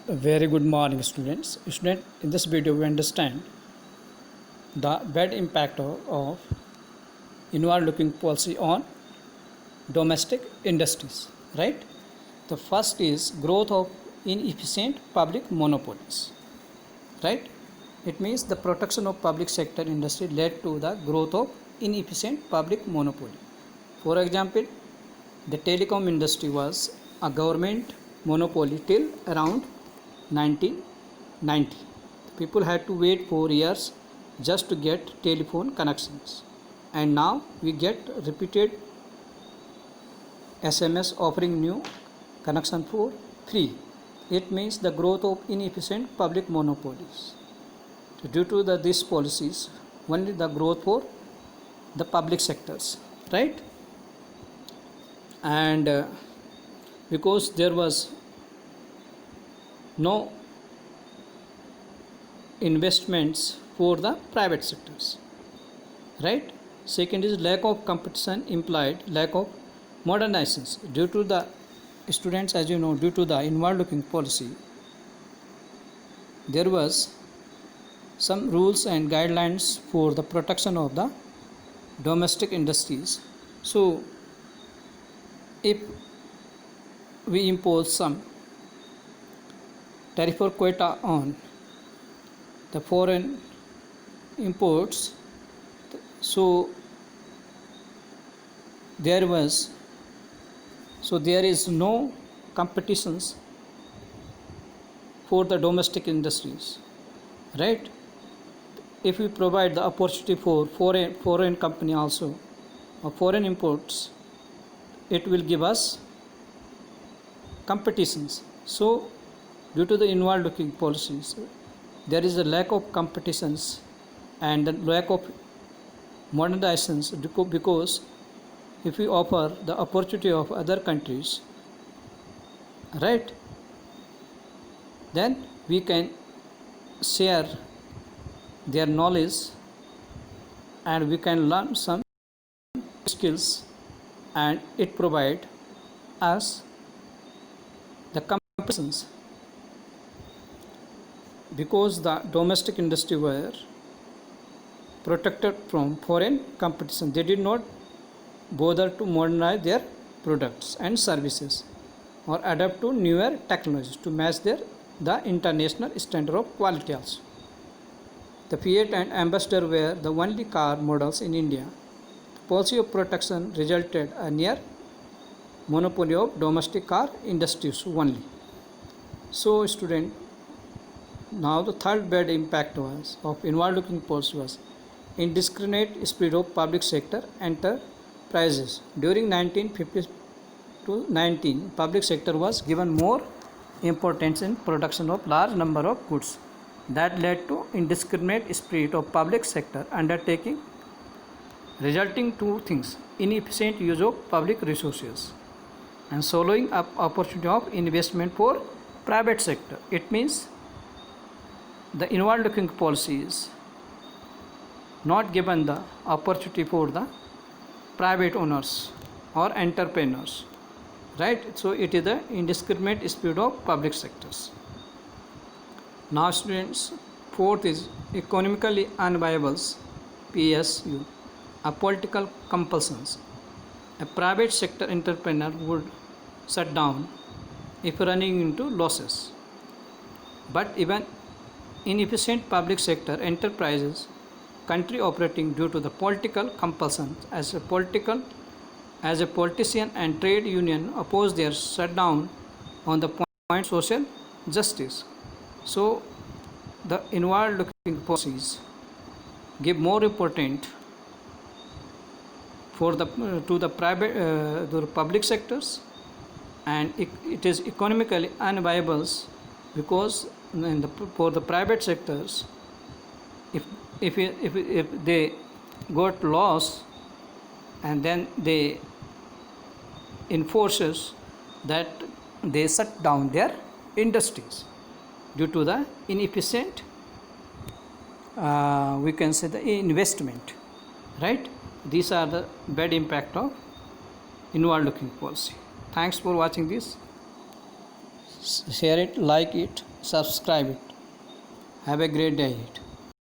Very good morning, students. In this video, we understand the bad impact of inward-looking policy on domestic industries. Right. The first is growth of inefficient public monopolies. Right. It means the protection of public sector industry led to the growth of inefficient public monopoly. For example, the telecom industry was a government monopoly till around 1990. People had to wait 4 years just to get telephone connections, and now we get repeated SMS offering new connection for free. It means the growth of inefficient public monopolies. So due to these policies, only the growth for the public sectors, right? And because there was no investments for the private sectors, right? Second is lack of competition implied lack of modernizations. Due to the students, as you know, due to the inward looking policy, there was some rules and guidelines for the protection of the domestic industries. So if we impose some tariff or quota on the foreign imports, so there is no competitions for the domestic industries, right? If we provide the opportunity for foreign company also or foreign imports, it will give us competitions. So due to the inward looking policies, there is a lack of competitions and the lack of modernizations, because if we offer the opportunity of other countries, right, then we can share their knowledge and we can learn some skills, and it provide us the competitions. Because the domestic industry were protected from foreign competition, they did not bother to modernize their products and services or adapt to newer technologies to match the international standard of quality also. The Fiat and Ambassador were the only car models in India. The policy of protection resulted a near monopoly of domestic car industries only. So student, now the third bad impact was of inward looking policy was indiscriminate spread of public sector enterprises. During 1950 to 19, public sector was given more importance in production of large number of goods. That led to indiscriminate spread of public sector undertaking, resulting to things: inefficient use of public resources and swallowing up opportunity of investment for private sector. It means the inward looking policies not given the opportunity for the private owners or entrepreneurs, right? So it is the indiscriminate spread of public sectors. Now students, fourth is economically unviable PSU, a political compulsions. A private sector entrepreneur would shut down if running into losses, but even inefficient public sector enterprises, country operating due to the political compulsions, as a politician and trade union oppose their shutdown on the point social justice. So the inward looking policies give more important for the to the private the public sectors, and it is economically unviable, because for the private sectors, if they got loss, and then they enforces that they shut down their industries due to the inefficient we can say the investment, right? These are the bad impact of inward looking policy. Thanks for watching this share it, like it, subscribe it. Have a great day ahead.